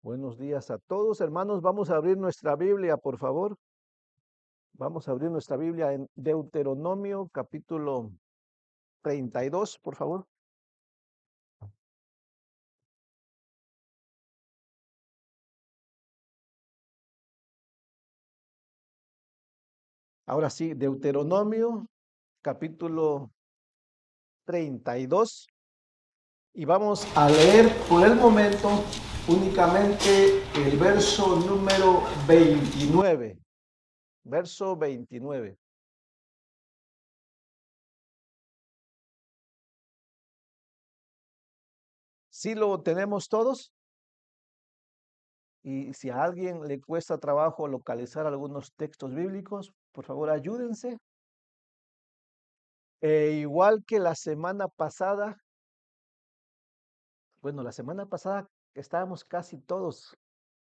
Buenos días a todos, hermanos. Vamos a abrir nuestra Biblia, por favor. Vamos a abrir nuestra Biblia en Deuteronomio, capítulo 32, por favor. Ahora sí, Deuteronomio, capítulo 32. Y vamos a leer por el momento únicamente el verso número 29. Verso 29. ¿Sí lo tenemos todos? Y si a alguien le cuesta trabajo localizar algunos textos bíblicos, por favor ayúdense. Igual que la semana pasada, bueno, la semana pasada estábamos casi todos.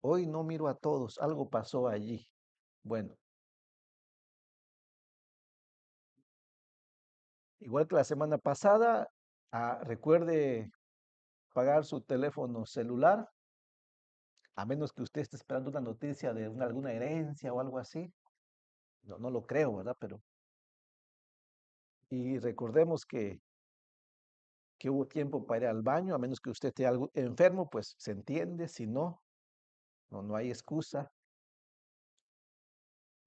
Hoy no miro a todos, algo pasó allí. Bueno, igual que la semana pasada, recuerde pagar su teléfono celular, a menos que usted esté esperando una noticia de alguna herencia o algo así. No, no lo creo, ¿verdad? Y recordemos que hubo tiempo para ir al baño, a menos que usted esté algo enfermo, pues se entiende, si no, no hay excusa.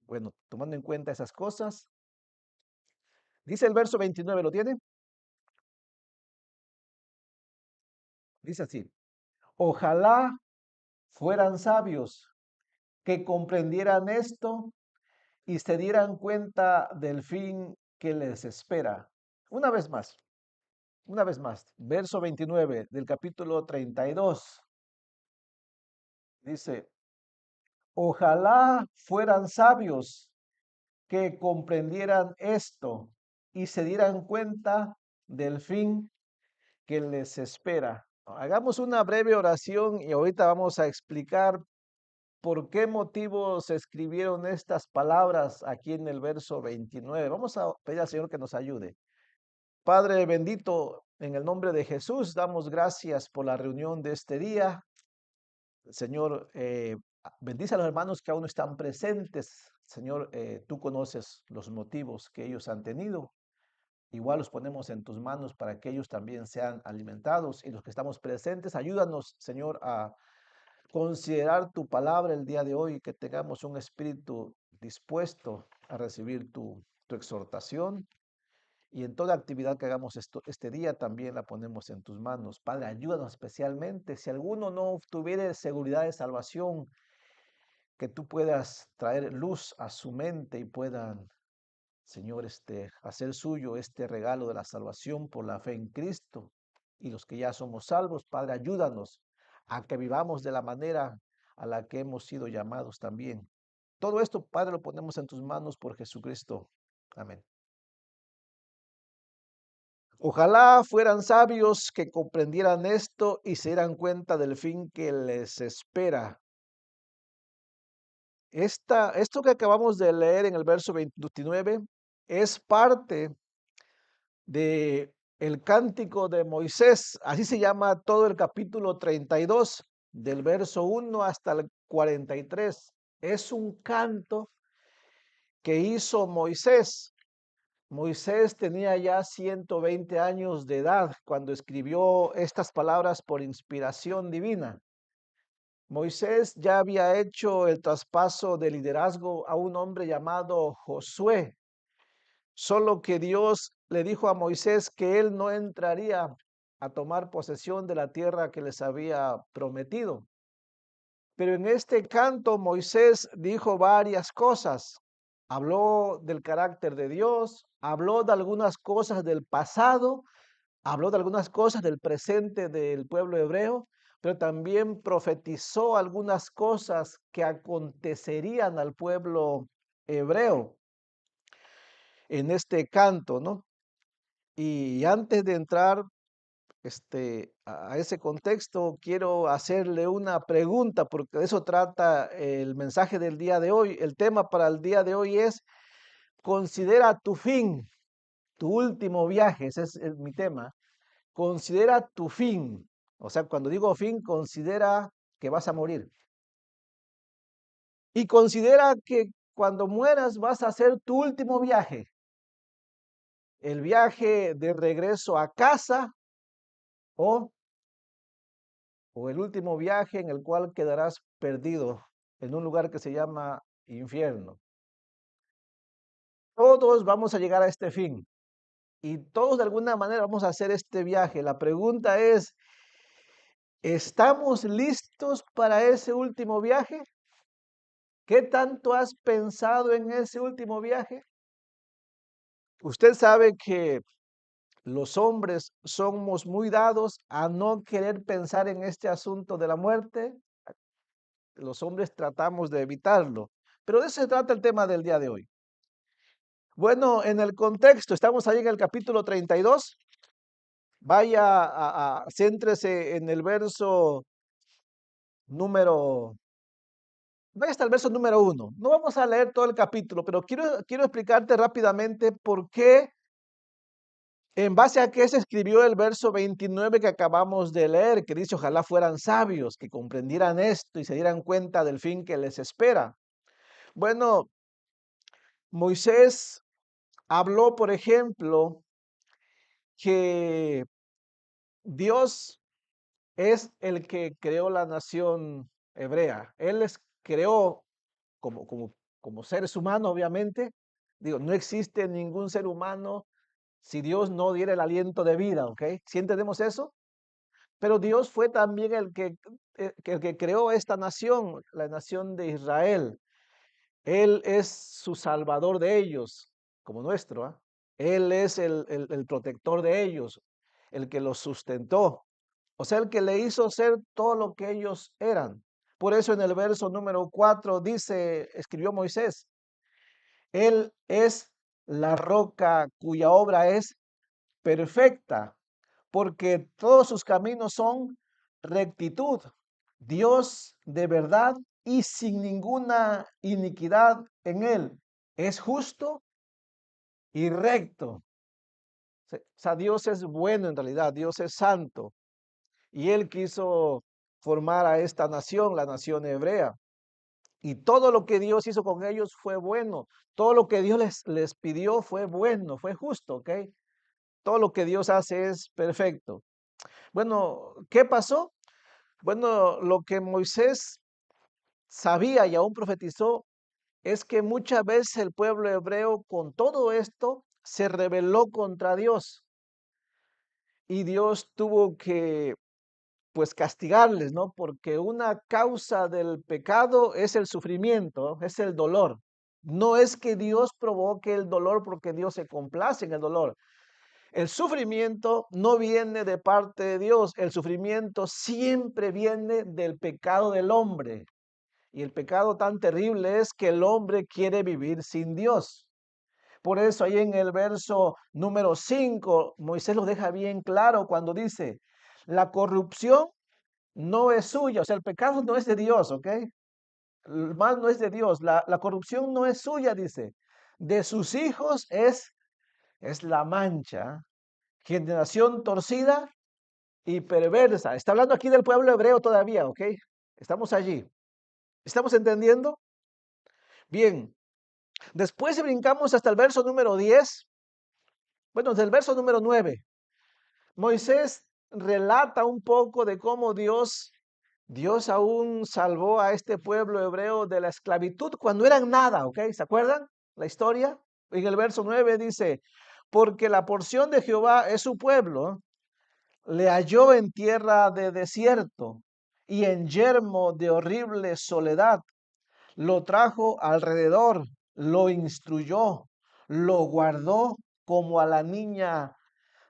Bueno, tomando en cuenta esas cosas, dice el verso 29, ¿lo tiene? Dice así: ojalá fueran sabios que comprendieran esto y se dieran cuenta del fin que les espera. Una vez más, una vez más, verso 29 del capítulo 32. Dice: ojalá fueran sabios que comprendieran esto y se dieran cuenta del fin que les espera. Hagamos una breve oración y ahorita vamos a explicar por qué motivo se escribieron estas palabras aquí en el verso 29. Vamos a pedir al Señor que nos ayude. Padre bendito, en el nombre de Jesús, damos gracias por la reunión de este día. Señor, bendice a los hermanos que aún no están presentes. Señor, tú conoces los motivos que ellos han tenido. Igual los ponemos en tus manos para que ellos también sean alimentados. Y los que estamos presentes, ayúdanos, Señor, a considerar tu palabra el día de hoy, que tengamos un espíritu dispuesto a recibir tu exhortación. Y en toda actividad que hagamos este día también la ponemos en tus manos. Padre, ayúdanos especialmente. Si alguno no tuviera seguridad de salvación, que tú puedas traer luz a su mente y puedan, Señor, hacer suyo este regalo de la salvación por la fe en Cristo. Y los que ya somos salvos, Padre, ayúdanos a que vivamos de la manera a la que hemos sido llamados también. Todo esto, Padre, lo ponemos en tus manos por Jesucristo. Amén. Ojalá fueran sabios que comprendieran esto y se dieran cuenta del fin que les espera. Esto que acabamos de leer en el verso 29 es parte de el cántico de Moisés. Así se llama todo el capítulo 32, del verso 1 hasta el 43. Es un canto que hizo Moisés. Moisés tenía ya 120 años de edad cuando escribió estas palabras por inspiración divina. Moisés ya había hecho el traspaso de liderazgo a un hombre llamado Josué, solo que Dios le dijo a Moisés que él no entraría a tomar posesión de la tierra que les había prometido. Pero en este canto Moisés dijo varias cosas. Habló del carácter de Dios, habló de algunas cosas del pasado, habló de algunas cosas del presente del pueblo hebreo, pero también profetizó algunas cosas que acontecerían al pueblo hebreo en este canto, ¿no? Y antes de entrar a ese contexto, quiero hacerle una pregunta, porque de eso trata el mensaje del día de hoy. El tema para el día de hoy es: considera tu fin, tu último viaje. Ese es mi tema. Considera tu fin. O sea, cuando digo fin, considera que vas a morir. Y considera que cuando mueras vas a hacer tu último viaje, el viaje de regreso a casa o, o el último viaje en el cual quedarás perdido en un lugar que se llama infierno. Todos vamos a llegar a este fin y todos de alguna manera vamos a hacer este viaje. La pregunta es, ¿estamos listos para ese último viaje? ¿Qué tanto has pensado en ese último viaje? Usted sabe que los hombres somos muy dados a no querer pensar en este asunto de la muerte. Los hombres tratamos de evitarlo, pero de eso se trata el tema del día de hoy. Bueno, en el contexto, estamos ahí en el capítulo 32. Vaya céntrese en el verso número, vaya hasta el verso número 1. No vamos a leer todo el capítulo, pero quiero explicarte rápidamente por qué, en base a qué se escribió el verso 29 que acabamos de leer, que dice, ojalá fueran sabios, que comprendieran esto y se dieran cuenta del fin que les espera. Bueno, Moisés habló, por ejemplo, que Dios es el que creó la nación hebrea. Él les creó como seres humanos, obviamente. Digo, no existe ningún ser humano si Dios no diera el aliento de vida, ¿ok? ¿Sí entendemos eso? Pero Dios fue también el que creó esta nación, la nación de Israel. Él es su salvador de ellos, como nuestro, ¿ah? Él es el protector de ellos, el que los sustentó. O sea, el que le hizo ser todo lo que ellos eran. Por eso en el verso número 4 dice, escribió Moisés, Él es la roca cuya obra es perfecta, porque todos sus caminos son rectitud. Dios de verdad y sin ninguna iniquidad en él. Es justo y recto. O sea, Dios es bueno en realidad, Dios es santo. Y él quiso formar a esta nación, la nación hebrea. Y todo lo que Dios hizo con ellos fue bueno. Todo lo que Dios les pidió fue bueno, fue justo, ¿ok? Todo lo que Dios hace es perfecto. Bueno, ¿qué pasó? Bueno, lo que Moisés sabía y aún profetizó es que muchas veces el pueblo hebreo con todo esto se rebeló contra Dios y Dios tuvo que pues castigarles, ¿no? Porque una causa del pecado es el sufrimiento, es el dolor. No es que Dios provoque el dolor porque Dios se complace en el dolor. El sufrimiento no viene de parte de Dios, el sufrimiento siempre viene del pecado del hombre. Y el pecado tan terrible es que el hombre quiere vivir sin Dios. Por eso ahí en el verso número 5, Moisés lo deja bien claro cuando dice, la corrupción no es suya, o sea, el pecado no es de Dios, ¿ok? El mal no es de Dios, la corrupción no es suya, dice. De sus hijos es la mancha, generación torcida y perversa. Está hablando aquí del pueblo hebreo todavía, ¿ok? Estamos allí. ¿Estamos entendiendo? Bien, después si brincamos hasta el verso número 10, bueno, del verso número 9, Moisés relata un poco de cómo Dios aún salvó a este pueblo hebreo de la esclavitud cuando eran nada, ¿ok? ¿Se acuerdan la historia? En el verso 9 dice, porque la porción de Jehová es su pueblo, le halló en tierra de desierto y en yermo de horrible soledad. Lo trajo alrededor, lo instruyó, lo guardó como a la niña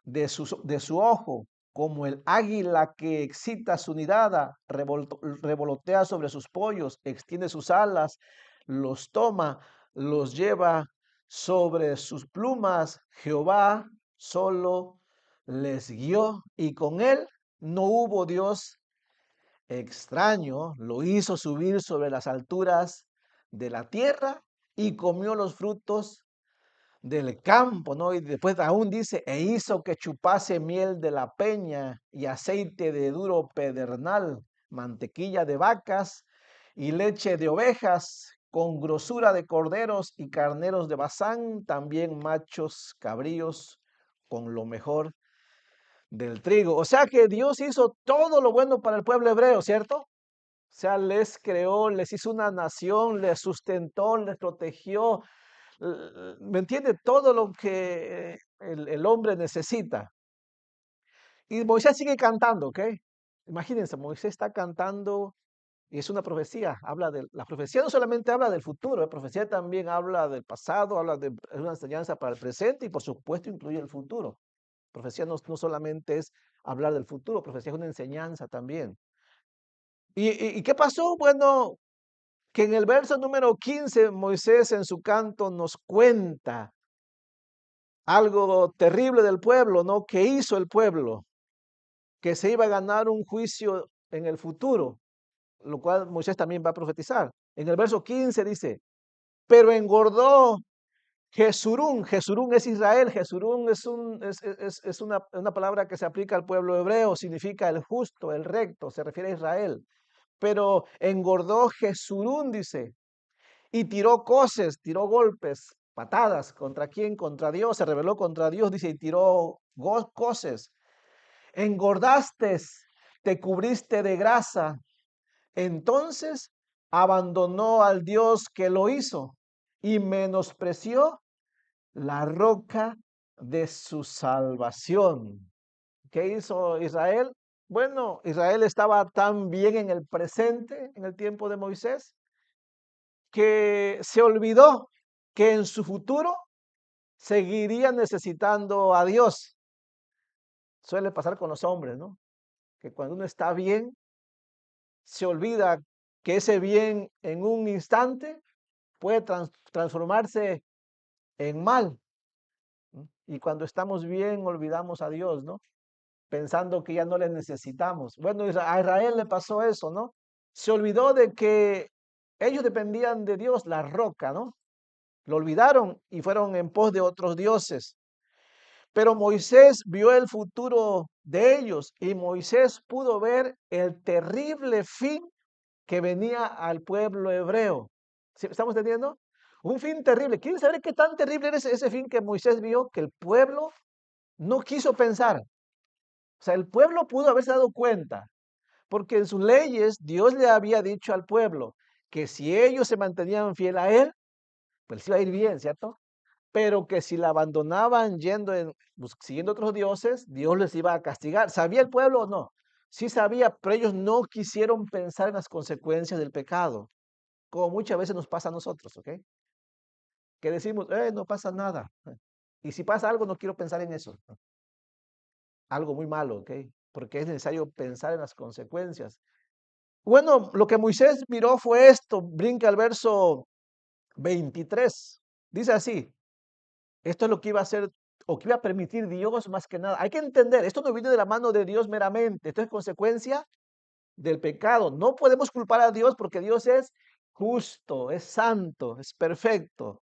de su ojo, como el águila que excita su nidada, revolotea sobre sus pollos, extiende sus alas, los toma, los lleva sobre sus plumas. Jehová solo les guió y con él no hubo Dios extraño, lo hizo subir sobre las alturas de la tierra y comió los frutos del campo, ¿no? Y después aún dice, e hizo que chupase miel de la peña y aceite de duro pedernal. mantequilla de vacas y leche de ovejas, con grosura de corderos y carneros de Basán, también machos cabríos, con lo mejor del trigo. O sea que Dios hizo todo lo bueno para el pueblo hebreo, ¿cierto? O sea, les creó, les hizo una nación, les sustentó, les protegió. ¿Me entiende? Todo lo que el hombre necesita. Y Moisés sigue cantando, ¿ok? Imagínense, Moisés está cantando y es una profecía. La profecía no solamente habla del futuro, la profecía también habla del pasado, es una enseñanza para el presente y por supuesto incluye el futuro. Profecía no solamente es hablar del futuro, profecía es una enseñanza también. ¿Y qué pasó? Bueno, que en el verso número 15 Moisés en su canto nos cuenta algo terrible del pueblo, ¿no? Que hizo el pueblo, que se iba a ganar un juicio en el futuro, lo cual Moisés también va a profetizar. En el verso 15 dice, pero engordó Jesurún. Jesurún es Israel. Jesurún es una palabra que se aplica al pueblo hebreo, significa el justo, el recto, se refiere a Israel. Pero engordó Jesurún, dice, y tiró coces, tiró golpes, patadas. ¿Contra quién? Contra Dios. Se rebeló contra Dios, dice, y tiró coces. Engordaste, te cubriste de grasa. Entonces abandonó al Dios que lo hizo y menospreció la roca de su salvación. ¿Qué hizo Israel? Bueno, Israel estaba tan bien en el presente, en el tiempo de Moisés, que se olvidó que en su futuro seguiría necesitando a Dios. Suele pasar con los hombres, ¿no? Que cuando uno está bien, se olvida que ese bien en un instante puede transformarse en mal. ¿No? Y cuando estamos bien, olvidamos a Dios, ¿no? Pensando que ya no le necesitamos. Bueno, a Israel le pasó eso, ¿no? Se olvidó de que ellos dependían de Dios, la roca, ¿no? Lo olvidaron y fueron en pos de otros dioses. Pero Moisés vio el futuro de ellos y Moisés pudo ver el terrible fin que venía al pueblo hebreo. ¿Sí? ¿Estamos entendiendo? Un fin terrible. ¿Quieren saber qué tan terrible era ese fin que Moisés vio? Que el pueblo no quiso pensar. O sea, el pueblo pudo haberse dado cuenta, porque en sus leyes Dios le había dicho al pueblo que si ellos se mantenían fiel a él, pues iba a ir bien, ¿cierto? Pero que si la abandonaban siguiendo otros dioses, Dios les iba a castigar. ¿Sabía el pueblo o no? Sí sabía, pero ellos no quisieron pensar en las consecuencias del pecado, como muchas veces nos pasa a nosotros, ¿ok? Que decimos, no pasa nada. Y si pasa algo, no quiero pensar en eso. Algo muy malo, ¿ok? Porque es necesario pensar en las consecuencias. Bueno, lo que Moisés miró fue esto. Brinca al verso 23. Dice así, esto es lo que iba a hacer o que iba a permitir Dios más que nada. Hay que entender, esto no viene de la mano de Dios meramente. Esto es consecuencia del pecado. No podemos culpar a Dios porque Dios es justo, es santo, es perfecto.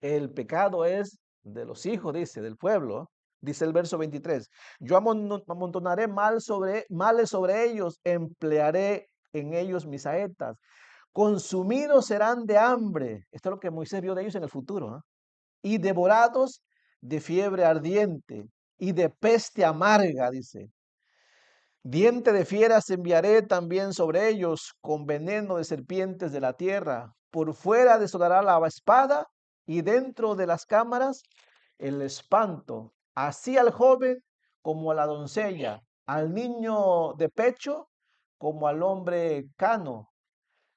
El pecado es de los hijos, dice, del pueblo. Dice el verso 23. Yo amontonaré males sobre ellos, emplearé en ellos mis saetas. Consumidos serán de hambre. Esto es lo que Moisés vio de ellos en el futuro. ¿No? Y devorados de fiebre ardiente y de peste amarga, dice. Diente de fieras enviaré también sobre ellos, con veneno de serpientes de la tierra. Por fuera desolará la espada y dentro de las cámaras el espanto. Así al joven como a la doncella, al niño de pecho como al hombre cano.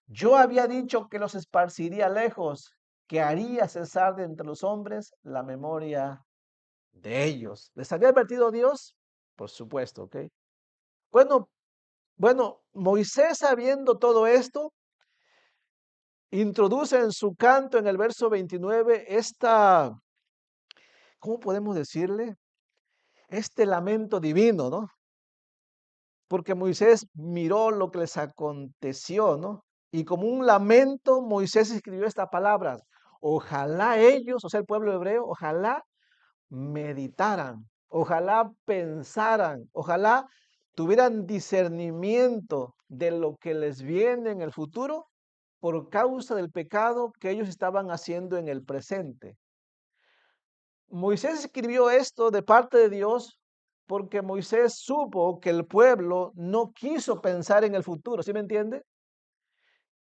Yo había dicho que los esparciría lejos, que haría cesar de entre los hombres la memoria de ellos. ¿Les había advertido Dios? Por supuesto, ¿ok? Bueno, Moisés sabiendo todo esto, introduce en su canto en el verso 29 ¿cómo podemos decirle? Este lamento divino, ¿no? Porque Moisés miró lo que les aconteció, ¿no? Y como un lamento, Moisés escribió estas palabras. Ojalá ellos, o sea, el pueblo hebreo, ojalá meditaran, ojalá pensaran, ojalá tuvieran discernimiento de lo que les viene en el futuro por causa del pecado que ellos estaban haciendo en el presente. Moisés escribió esto de parte de Dios porque Moisés supo que el pueblo no quiso pensar en el futuro, ¿sí me entiende?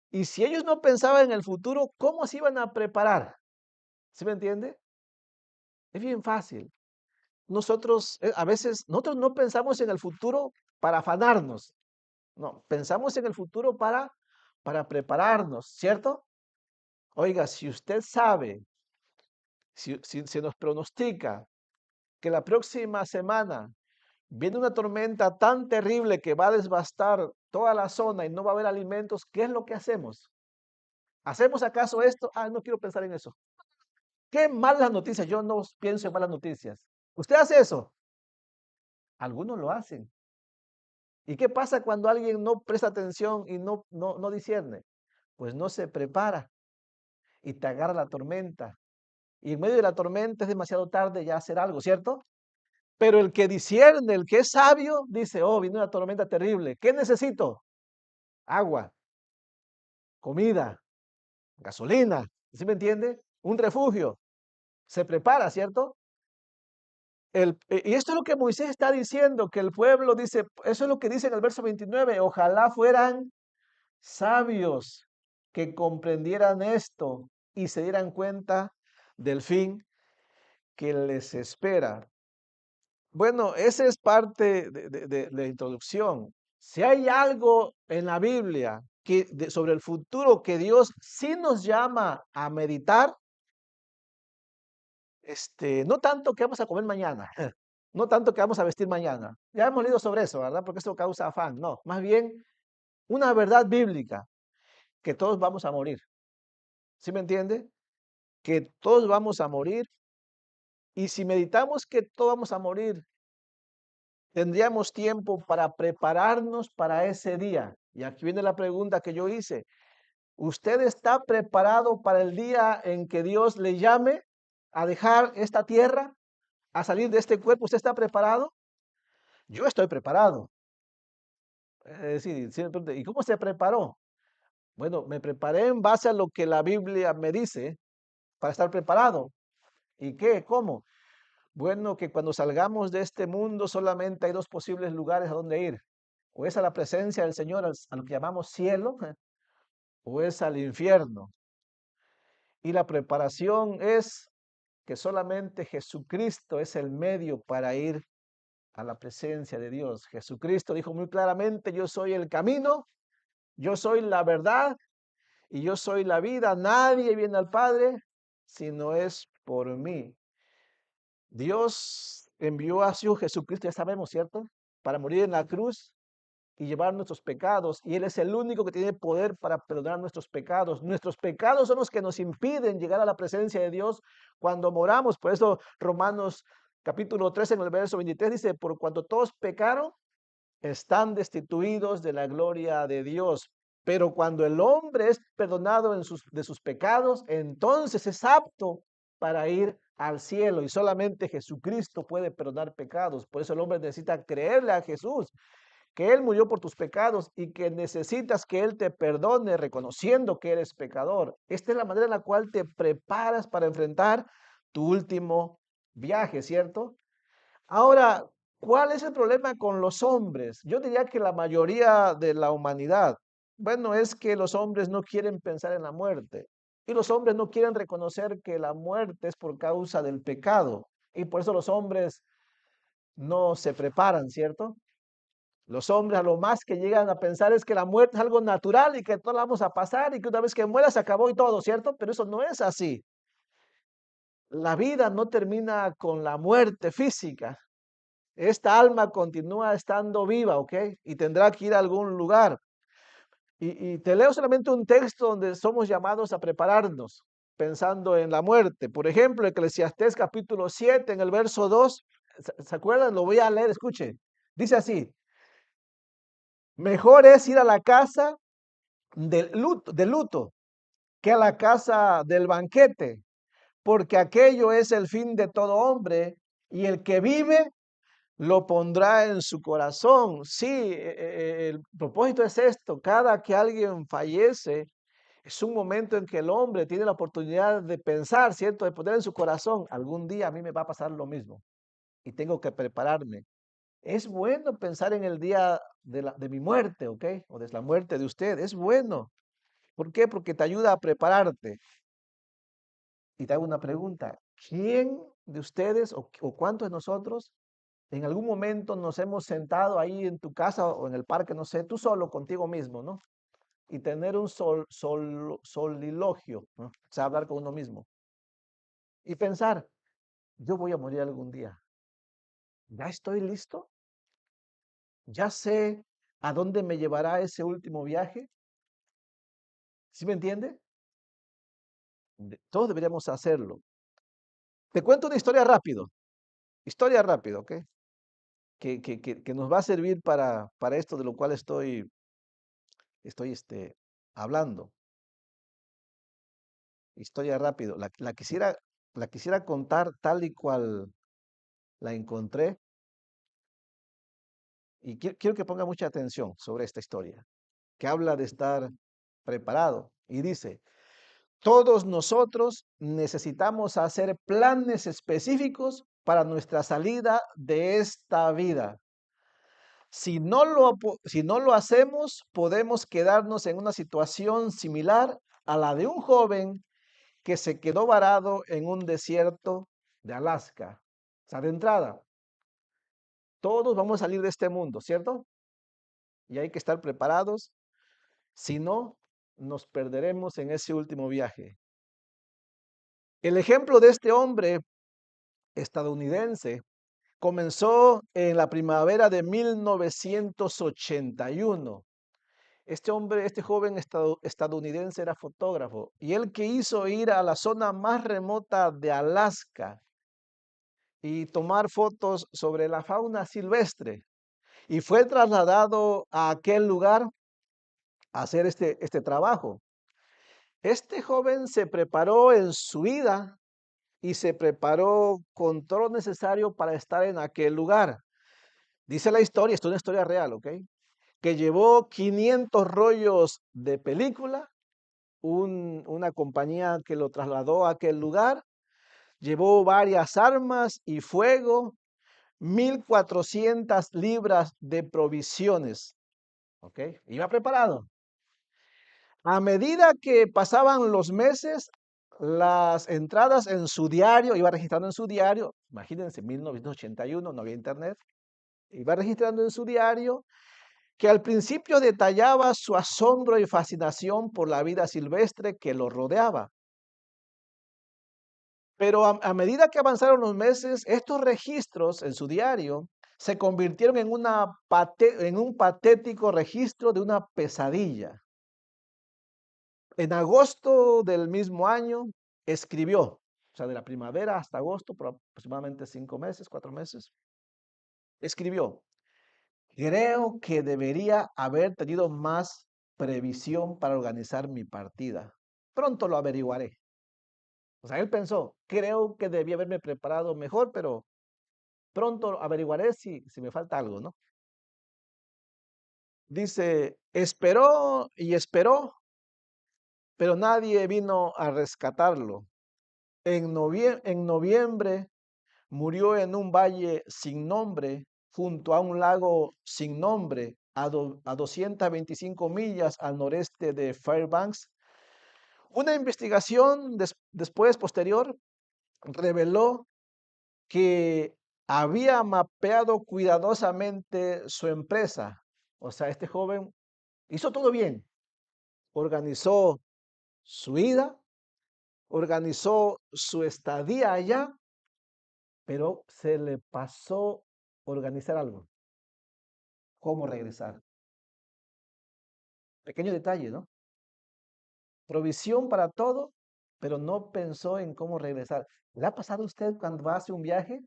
Y si ellos no pensaban en el futuro, ¿cómo se iban a preparar? ¿Sí me entiende? Es bien fácil. Nosotros, a veces, nosotros no pensamos en el futuro para afanarnos, no, pensamos en el futuro para prepararnos, ¿cierto? Oiga, si usted sabe, si se nos pronostica que la próxima semana viene una tormenta tan terrible que va a devastar toda la zona y no va a haber alimentos, ¿qué es lo que hacemos? ¿Hacemos acaso esto? Ah, no quiero pensar en eso. Qué malas noticias. Yo no pienso en malas noticias. ¿Usted hace eso? Algunos lo hacen. ¿Y qué pasa cuando alguien no presta atención y no discierne? Pues no se prepara y te agarra la tormenta. Y en medio de la tormenta es demasiado tarde ya hacer algo, ¿cierto? Pero el que discierne, el que es sabio, dice, oh, viene una tormenta terrible. ¿Qué necesito? Agua, comida, gasolina. ¿Sí me entiende? Un refugio. Se prepara, ¿cierto? Y esto es lo que Moisés está diciendo, que el pueblo dice, eso es lo que dice en el verso 29, ojalá fueran sabios que comprendieran esto y se dieran cuenta del fin que les espera. Bueno, esa es parte de la introducción. Si hay algo en la Biblia sobre el futuro que Dios sí nos llama a meditar, no tanto que vamos a comer mañana, no tanto que vamos a vestir mañana. Ya hemos leído sobre eso, ¿verdad? Porque eso causa afán. No, más bien una verdad bíblica, que todos vamos a morir. ¿Sí me entiende? Que todos vamos a morir. Y si meditamos que todos vamos a morir, tendríamos tiempo para prepararnos para ese día. Y aquí viene la pregunta que yo hice. ¿Usted está preparado para el día en que Dios le llame a dejar esta tierra, a salir de este cuerpo? ¿Usted está preparado? Yo estoy preparado. Es decir, ¿y cómo se preparó? Bueno, me preparé en base a lo que la Biblia me dice para estar preparado. ¿Y qué? ¿Cómo? Bueno, que cuando salgamos de este mundo solamente hay dos posibles lugares a donde ir. O es a la presencia del Señor, a lo que llamamos cielo, o es al infierno. Y la preparación es que solamente Jesucristo es el medio para ir a la presencia de Dios. Jesucristo dijo muy claramente, yo soy el camino, yo soy la verdad y yo soy la vida. Nadie viene al Padre si no es por mí. Dios envió a su Hijo Jesucristo, ya sabemos, ¿cierto? Para morir en la cruz y llevar nuestros pecados. Y Él es el único que tiene poder para perdonar nuestros pecados. Nuestros pecados son los que nos impiden llegar a la presencia de Dios cuando moramos. Por eso Romanos capítulo 3 en el verso 23 dice, por cuanto todos pecaron, están destituidos de la gloria de Dios. Pero cuando el hombre es perdonado de sus pecados, entonces es apto para ir al cielo y solamente Jesucristo puede perdonar pecados. Por eso el hombre necesita creerle a Jesús, que Él murió por tus pecados y que necesitas que Él te perdone reconociendo que eres pecador. Esta es la manera en la cual te preparas para enfrentar tu último viaje, ¿cierto? Ahora, ¿cuál es el problema con los hombres? Yo diría que la mayoría de la humanidad, bueno, es que los hombres no quieren pensar en la muerte y los hombres no quieren reconocer que la muerte es por causa del pecado y por eso los hombres no se preparan, ¿cierto? Los hombres a lo más que llegan a pensar es que la muerte es algo natural y que todos la vamos a pasar y que una vez que muera se acabó y todo, ¿cierto? Pero eso no es así. La vida no termina con la muerte física. Esta alma continúa estando viva, ¿ok? Y tendrá que ir a algún lugar. Y te leo solamente un texto donde somos llamados a prepararnos pensando en la muerte. Por ejemplo, Eclesiastés capítulo 7 en el verso 2. ¿Se acuerdan? Lo voy a leer, escuche. Dice así, mejor es ir a la casa de luto que a la casa del banquete, porque aquello es el fin de todo hombre y el que vive lo pondrá en su corazón. Sí, el propósito es esto, cada que alguien fallece, es un momento en que el hombre tiene la oportunidad de pensar, ¿cierto? De poner en su corazón, algún día a mí me va a pasar lo mismo y tengo que prepararme. Es bueno pensar en el día de mi muerte, ¿ok? O de la muerte de usted. Es bueno. ¿Por qué? Porque te ayuda a prepararte. Y te hago una pregunta. ¿Quién de ustedes o cuántos de nosotros en algún momento nos hemos sentado ahí en tu casa o en el parque, no sé, tú solo contigo mismo, ¿no? Y tener un solilogio, ¿no? O sea, hablar con uno mismo. Y pensar, yo voy a morir algún día. ¿Ya estoy listo? ¿Ya sé a dónde me llevará ese último viaje? ¿Sí me entiende? Todos deberíamos hacerlo. Te cuento una historia rápido, ¿ok? Que nos va a servir para esto de lo cual estoy hablando. Historia rápido. La quisiera contar tal y cual la encontré y quiero que ponga mucha atención sobre esta historia, que habla de estar preparado y dice, todos nosotros necesitamos hacer planes específicos para nuestra salida de esta vida. Si no lo hacemos, podemos quedarnos en una situación similar a la de un joven que se quedó varado en un desierto de Alaska. O sea, de entrada, todos vamos a salir de este mundo, ¿cierto? Y hay que estar preparados. Si no, nos perderemos en ese último viaje. El ejemplo de este hombre estadounidense comenzó en la primavera de 1981. Este joven estadounidense era fotógrafo y él quiso ir a la zona más remota de Alaska y tomar fotos sobre la fauna silvestre. Y fue trasladado a aquel lugar a hacer este trabajo. Este joven se preparó en su vida y se preparó con todo lo necesario para estar en aquel lugar. Dice la historia, esto es una historia real, ¿ok? Que llevó 500 rollos de película, una compañía que lo trasladó a aquel lugar, llevó varias armas y fuego, 1,400 libras de provisiones, ¿ok? Iba preparado. A medida que pasaban los meses, las entradas en su diario, iba registrando en su diario, imagínense, 1981, no había internet, iba registrando en su diario que al principio detallaba su asombro y fascinación por la vida silvestre que lo rodeaba. Pero a medida que avanzaron los meses, estos registros en su diario se convirtieron en un patético registro de una pesadilla. En agosto del mismo año escribió, o sea, de la primavera hasta agosto, por aproximadamente 5 meses, 4 meses, escribió, creo que debería haber tenido más previsión para organizar mi partida. Pronto lo averiguaré. O sea, él pensó, creo que debía haberme preparado mejor, pero pronto averiguaré si me falta algo, ¿no? Dice, esperó y esperó, pero nadie vino a rescatarlo. En noviembre murió en un valle sin nombre, junto a un lago sin nombre, a 225 millas al noreste de Fairbanks. Una investigación después, posterior, reveló que había mapeado cuidadosamente su empresa. O sea, este joven hizo todo bien. Organizó su ida, organizó su estadía allá, pero se le pasó organizar algo. ¿Cómo regresar? Pequeño detalle, ¿no? Provisión para todo, pero no pensó en cómo regresar. ¿Le ha pasado a usted cuando hace un viaje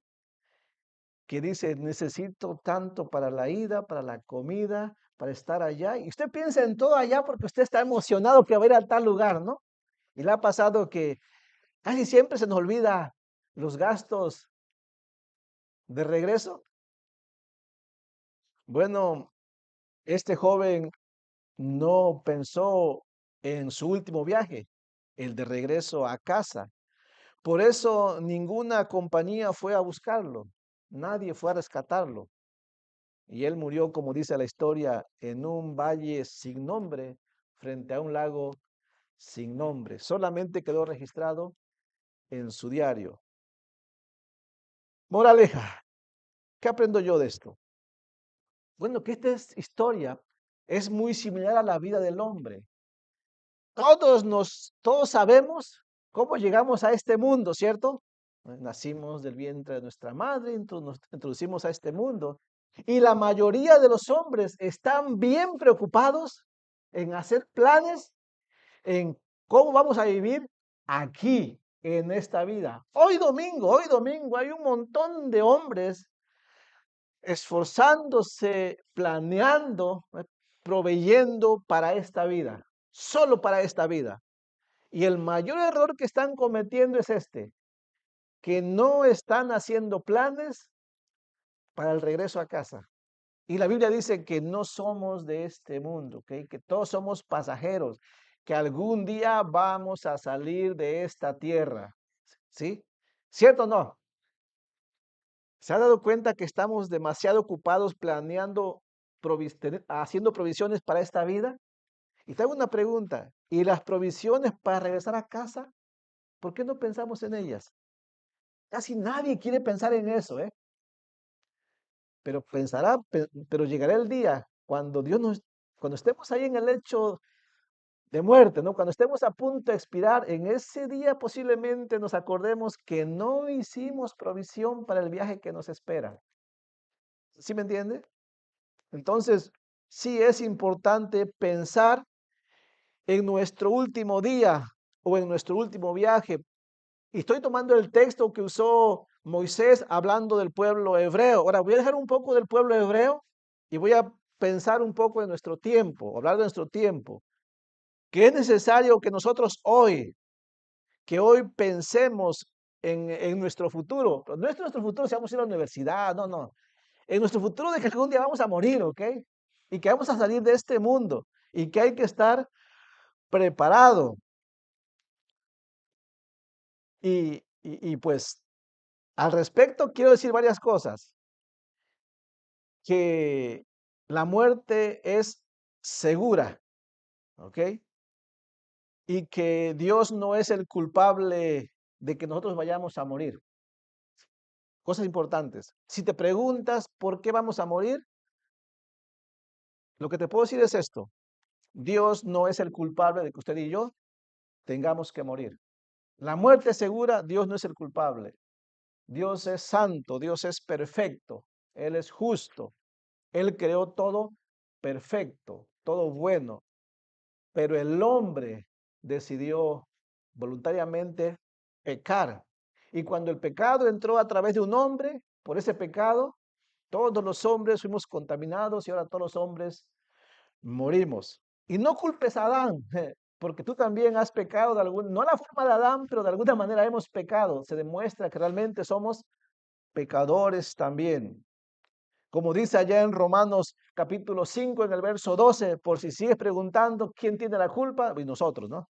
que dice, necesito tanto para la ida, para la comida, para estar allá? Y usted piensa en todo allá porque usted está emocionado que va a ir a tal lugar, ¿no? Y le ha pasado que casi siempre se nos olvida los gastos de regreso. Bueno, este joven no pensó en su último viaje, el de regreso a casa. Por eso ninguna compañía fue a buscarlo, nadie fue a rescatarlo. Y él murió, como dice la historia, en un valle sin nombre, frente a un lago sin nombre. Solamente quedó registrado en su diario. Moraleja, ¿qué aprendo yo de esto? Bueno, que historia es muy similar a la vida del hombre. Todos sabemos cómo llegamos a este mundo, ¿cierto? Nacimos del vientre de nuestra madre, nos introducimos a este mundo. Y la mayoría de los hombres están bien preocupados en hacer planes en cómo vamos a vivir aquí, en esta vida. Hoy domingo, hay un montón de hombres esforzándose, planeando, proveyendo para esta vida, solo para esta vida. Y el mayor error que están cometiendo es este, que no están haciendo planes para el regreso a casa. Y la Biblia dice que no somos de este mundo, ¿ok? Que todos somos pasajeros, que algún día vamos a salir de esta tierra, ¿sí? ¿Cierto o no? ¿Se ha dado cuenta que estamos demasiado ocupados planeando, haciendo provisiones para esta vida? Y te hago una pregunta, ¿y las provisiones para regresar a casa? ¿Por qué no pensamos en ellas? Casi nadie quiere pensar en eso, ¿eh? Pero pero llegará el día cuando cuando estemos ahí en el lecho de muerte, ¿no? Cuando estemos a punto de expirar, en ese día posiblemente nos acordemos que no hicimos provisión para el viaje que nos espera. ¿Sí me entiende? Entonces, sí es importante pensar en nuestro último día o en nuestro último viaje. Y estoy tomando el texto que usó Moisés hablando del pueblo hebreo. Ahora voy a dejar un poco del pueblo hebreo y voy a pensar un poco en nuestro tiempo, hablar de nuestro tiempo, que es necesario que nosotros que hoy pensemos en nuestro futuro. Pero no es nuestro futuro si vamos a ir a la universidad, no, no. En nuestro futuro de que algún día vamos a morir, ¿ok? Y que vamos a salir de este mundo y que hay que estar preparado. Y pues al respecto quiero decir varias cosas. Que la muerte es segura, ¿ok? Y que Dios no es el culpable de que nosotros vayamos a morir. Cosas importantes. Si te preguntas por qué vamos a morir, lo que te puedo decir es esto. Dios no es el culpable de que usted y yo tengamos que morir. La muerte es segura, Dios no es el culpable. Dios es santo, Dios es perfecto, Él es justo. Él creó todo perfecto, todo bueno. Pero el hombre decidió voluntariamente pecar. Y cuando el pecado entró a través de un hombre, por ese pecado, todos los hombres fuimos contaminados y ahora todos los hombres morimos. Y no culpes a Adán, porque tú también has pecado de algún, no a la forma de Adán, pero de alguna manera hemos pecado. Se demuestra que realmente somos pecadores también. Como dice allá en Romanos capítulo 5 en el verso 12, por si sigues preguntando quién tiene la culpa, y nosotros, ¿no?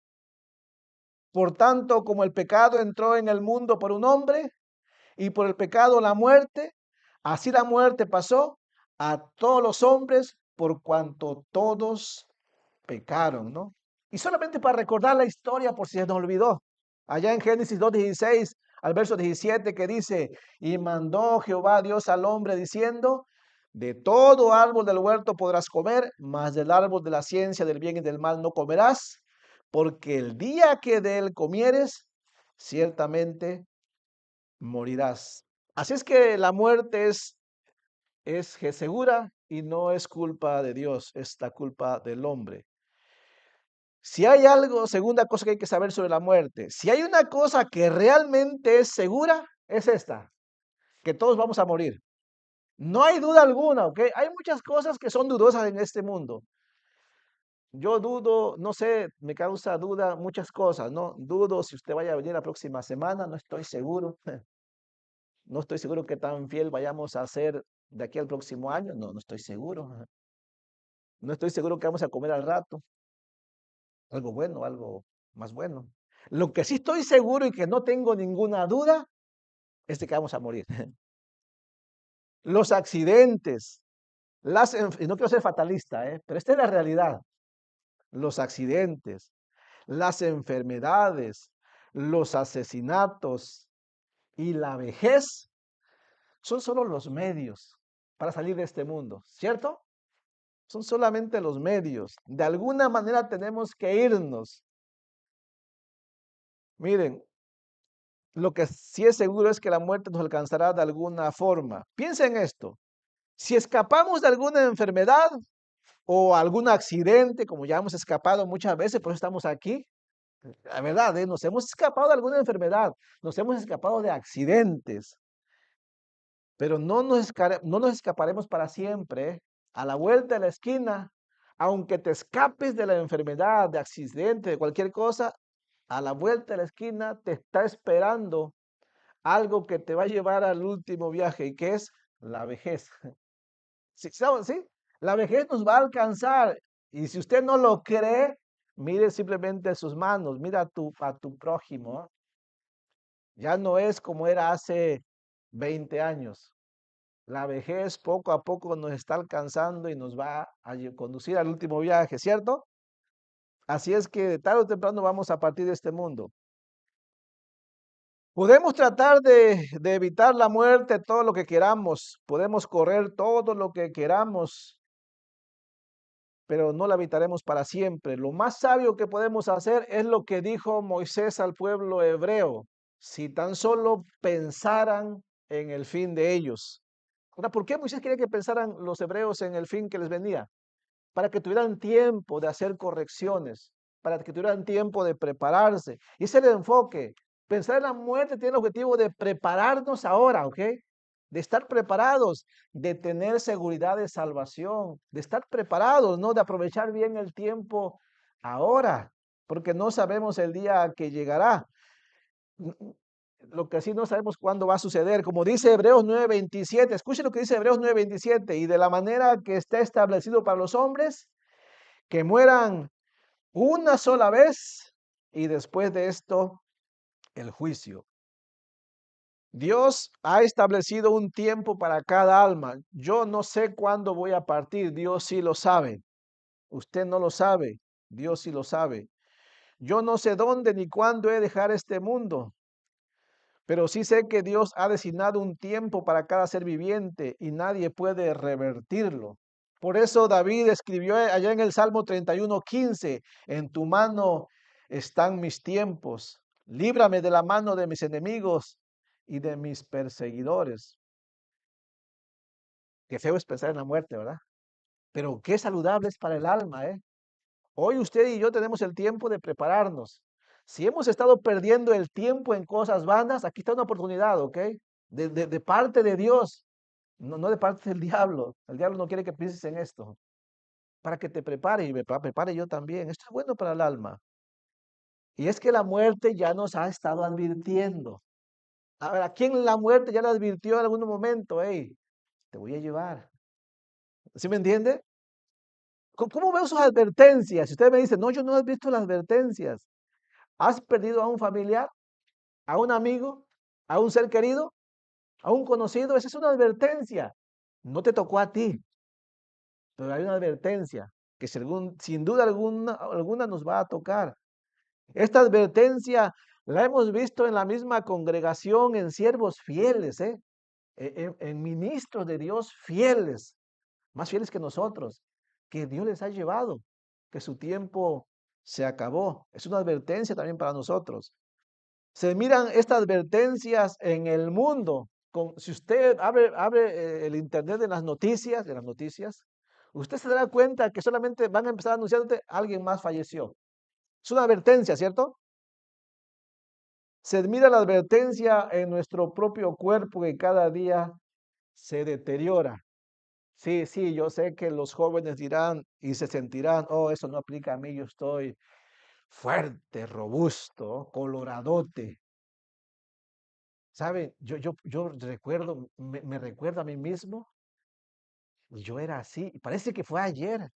Por tanto, como el pecado entró en el mundo por un hombre y por el pecado la muerte, así la muerte pasó a todos los hombres por cuanto todos pecaron, ¿no? Y solamente para recordar la historia por si se nos olvidó, allá en Génesis 2:16 al verso 17 que dice, y mandó Jehová Dios al hombre diciendo, de todo árbol del huerto podrás comer, mas del árbol de la ciencia del bien y del mal no comerás, porque el día que de él comieres, ciertamente morirás. Así es que la muerte es segura y no es culpa de Dios, es la culpa del hombre. Si hay algo, segunda cosa que hay que saber sobre la muerte, si hay una cosa que realmente es segura, es esta, que todos vamos a morir. No hay duda alguna, ¿ok? Hay muchas cosas que son dudosas en este mundo. Yo dudo, no sé, me causa duda muchas cosas, ¿no? Dudo si usted vaya a venir la próxima semana, no estoy seguro. No estoy seguro que tan fiel vayamos a ser de aquí al próximo año, no estoy seguro. No estoy seguro que vamos a comer al rato, algo bueno, algo más bueno. Lo que sí estoy seguro y que no tengo ninguna duda es de que vamos a morir. Los accidentes, y no quiero ser fatalista, pero esta es la realidad. Los accidentes, las enfermedades, los asesinatos y la vejez son solo los medios para salir de este mundo, ¿cierto? Son solamente los medios. De alguna manera tenemos que irnos. Miren, lo que sí es seguro es que la muerte nos alcanzará de alguna forma. Piensen en esto. Si escapamos de alguna enfermedad o algún accidente, como ya hemos escapado muchas veces, por eso estamos aquí, la verdad, nos hemos escapado de alguna enfermedad, nos hemos escapado de accidentes, pero no nos escaparemos para siempre. A la vuelta de la esquina, aunque te escapes de la enfermedad, de accidente, de cualquier cosa, a la vuelta de la esquina te está esperando algo que te va a llevar al último viaje y que es la vejez. ¿Sí? ¿Sí? La vejez nos va a alcanzar y si usted no lo cree, mire simplemente sus manos, mira a tu prójimo. Ya no es como era hace 20 años. La vejez poco a poco nos está alcanzando y nos va a conducir al último viaje, ¿cierto? Así es que tarde o temprano vamos a partir de este mundo. Podemos tratar de evitar la muerte todo lo que queramos, podemos correr todo lo que queramos, pero no la evitaremos para siempre. Lo más sabio que podemos hacer es lo que dijo Moisés al pueblo hebreo, si tan solo pensaran en el fin de ellos. Ahora, ¿por qué Moisés quería que pensaran los hebreos en el fin que les venía? Para que tuvieran tiempo de hacer correcciones, para que tuvieran tiempo de prepararse. Y ese es el enfoque. Pensar en la muerte tiene el objetivo de prepararnos ahora, ¿ok? De estar preparados, de tener seguridad de salvación, de estar preparados, ¿no? De aprovechar bien el tiempo ahora, porque no sabemos el día que llegará. Lo que sí no sabemos cuándo va a suceder. Como dice Hebreos 9:27, escuchen lo que dice Hebreos 9:27, y de la manera que está establecido para los hombres, que mueran una sola vez y después de esto el juicio. Dios ha establecido un tiempo para cada alma. Yo no sé cuándo voy a partir, Dios sí lo sabe. Usted no lo sabe, Dios sí lo sabe. Yo no sé dónde ni cuándo he de dejar este mundo, pero sí sé que Dios ha designado un tiempo para cada ser viviente y nadie puede revertirlo. Por eso David escribió allá en el Salmo 31:15, en tu mano están mis tiempos, líbrame de la mano de mis enemigos y de mis perseguidores. Qué feo es pensar en la muerte, ¿verdad? Pero qué saludable es para el alma, ¿eh? Hoy usted y yo tenemos el tiempo de prepararnos. Si hemos estado perdiendo el tiempo en cosas vanas, aquí está una oportunidad, ¿ok? De parte de Dios, no de parte del diablo. El diablo no quiere que pienses en esto. Para que te prepare y me prepare yo también. Esto es bueno para el alma. Y es que la muerte ya nos ha estado advirtiendo. A ver, ¿a quién la muerte ya le advirtió en algún momento? Hey, te voy a llevar. ¿Sí me entiende? ¿Cómo veo sus advertencias? Si usted me dice, no, yo no he visto las advertencias. ¿Has perdido a un familiar, a un amigo, a un ser querido, a un conocido? Esa es una advertencia. No te tocó a ti, pero hay una advertencia que sin duda alguna nos va a tocar. Esta advertencia la hemos visto en la misma congregación, en siervos fieles, en ministros de Dios fieles, más fieles que nosotros, que Dios les ha llevado, que su tiempo se acabó. Es una advertencia también para nosotros. Se miran estas advertencias en el mundo. Si usted abre el internet de las noticias, usted se dará cuenta que solamente van a empezar anunciándote alguien más falleció. Es una advertencia, ¿cierto? Se mira la advertencia en nuestro propio cuerpo que cada día se deteriora. Sí, sí, yo sé que los jóvenes dirán y se sentirán, oh, eso no aplica a mí, yo estoy fuerte, robusto, coloradote. ¿Sabe? Yo recuerdo, me recuerdo a mí mismo Y yo era así, y parece que fue ayer,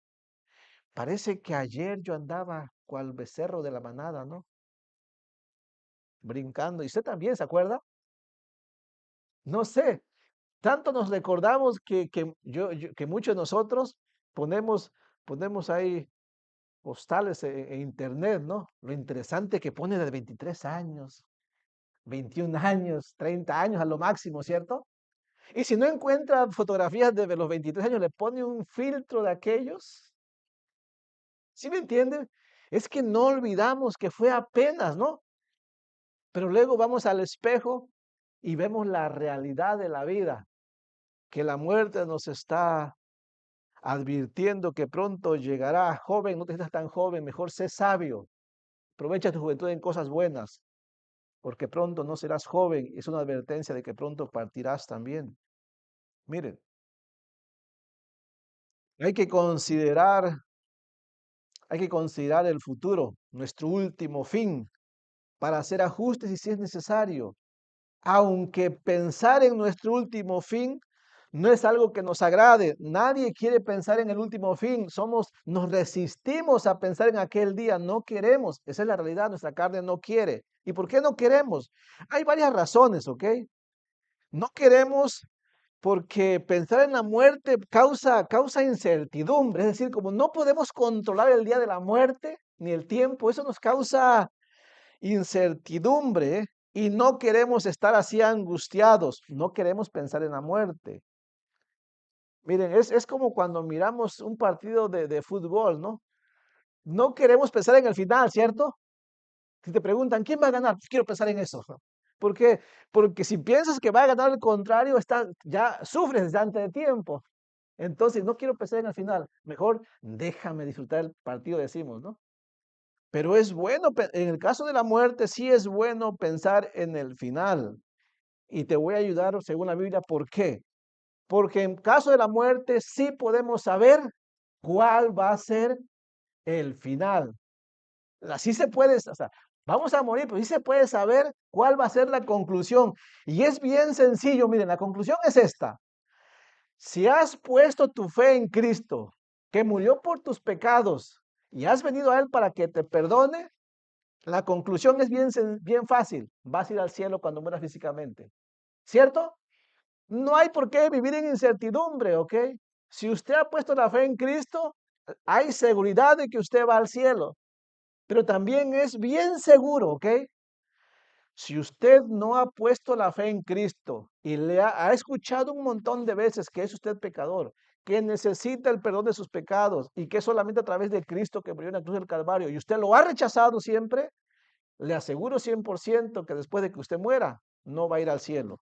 parece que ayer yo andaba cual becerro de la manada, ¿no? Brincando. ¿Y usted también se acuerda? No sé, tanto nos recordamos que muchos de nosotros ponemos, ponemos ahí postales en internet, ¿no? Lo interesante que pone de 23 años, 21 años, 30 años a lo máximo, ¿cierto? Y si no encuentra fotografías de los 23 años, le pone un filtro de aquellos. ¿Sí me entiende? Es que no olvidamos que fue apenas, ¿no? Pero luego vamos al espejo y vemos la realidad de la vida, que la muerte nos está advirtiendo que pronto llegará. Joven, no te seas tan joven, mejor sé sabio. Aprovecha tu juventud en cosas buenas, porque pronto no serás joven. Es una advertencia de que pronto partirás también. Miren, hay que considerar, hay que considerar el futuro, nuestro último fin, para hacer ajustes si es necesario. Aunque pensar en nuestro último fin no es algo que nos agrade. Nadie quiere pensar en el último fin. Nos resistimos a pensar en aquel día. No queremos. Esa es la realidad. Nuestra carne no quiere. ¿Y por qué no queremos? Hay varias razones, ¿ok? No queremos porque pensar en la muerte causa incertidumbre. Es decir, como no podemos controlar el día de la muerte ni el tiempo, eso nos causa incertidumbre y no queremos estar así angustiados, no queremos pensar en la muerte. Miren, es como cuando miramos un partido de fútbol, ¿no? No queremos pensar en el final, ¿cierto? Si te preguntan, ¿quién va a ganar? Pues quiero pensar en eso. ¿Por qué? Porque si piensas que va a ganar el contrario, ya sufres desde antes de tiempo. Entonces, no quiero pensar en el final. Mejor déjame disfrutar el partido, decimos, ¿no? Pero es bueno, en el caso de la muerte, sí es bueno pensar en el final. Y te voy a ayudar según la Biblia. ¿Por qué? Porque en caso de la muerte sí podemos saber cuál va a ser el final. Así se puede, o sea, vamos a morir, pero sí se puede saber cuál va a ser la conclusión. Y es bien sencillo, miren, la conclusión es esta. Si has puesto tu fe en Cristo, que murió por tus pecados, y has venido a Él para que te perdone, la conclusión es bien fácil. Vas a ir al cielo cuando mueras físicamente. ¿Cierto? No hay por qué vivir en incertidumbre, ¿ok? Si usted ha puesto la fe en Cristo, hay seguridad de que usted va al cielo. Pero también es bien seguro, ¿ok? Si usted no ha puesto la fe en Cristo y ha escuchado un montón de veces que es usted pecador, que necesita el perdón de sus pecados y que es solamente a través de Cristo que murió en la cruz del Calvario y usted lo ha rechazado siempre, le aseguro 100% que después de que usted muera, no va a ir al cielo.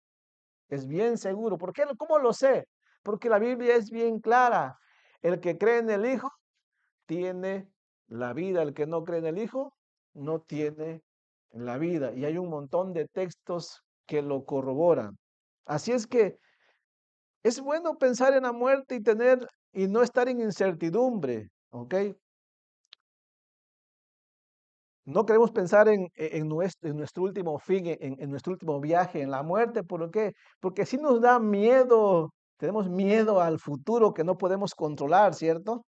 Es bien seguro. ¿Por qué? ¿Cómo lo sé? Porque la Biblia es bien clara. El que cree en el Hijo tiene la vida. El que no cree en el Hijo no tiene la vida. Y hay un montón de textos que lo corroboran. Así es que es bueno pensar en la muerte y no estar en incertidumbre, ¿ok? No queremos pensar en nuestro último fin, en nuestro último viaje, en la muerte. ¿Por qué? Porque si nos da miedo, tenemos miedo al futuro que no podemos controlar, ¿cierto?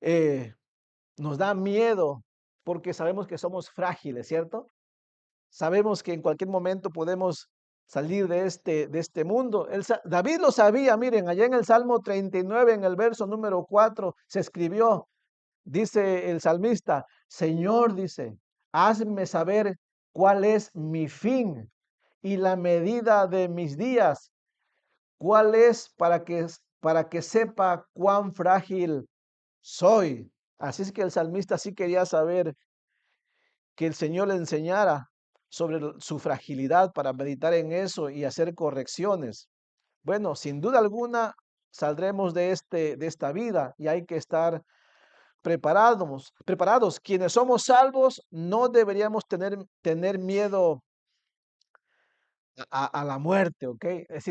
Eh, Nos da miedo porque sabemos que somos frágiles, ¿cierto? Sabemos que en cualquier momento podemos salir de este mundo. David lo sabía, miren, allá en el Salmo 39, en el verso número 4, se escribió. Dice el salmista, Señor, dice, hazme saber cuál es mi fin y la medida de mis días, cuál es para que sepa cuán frágil soy. Así es que el salmista sí quería saber que el Señor le enseñara sobre su fragilidad para meditar en eso y hacer correcciones. Bueno, sin duda alguna saldremos de esta vida y hay que estar preparados. Quienes somos salvos no deberíamos tener miedo a la muerte, ¿ok? Es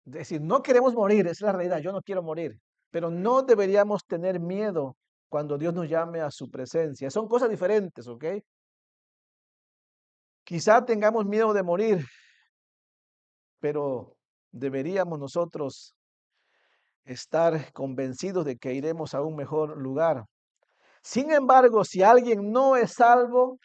decir, no queremos morir, esa es la realidad, yo no quiero morir, pero no deberíamos tener miedo cuando Dios nos llame a su presencia. Son cosas diferentes, ¿ok? Quizá tengamos miedo de morir, pero deberíamos nosotros estar convencidos de que iremos a un mejor lugar. Sin embargo, si alguien no es salvo,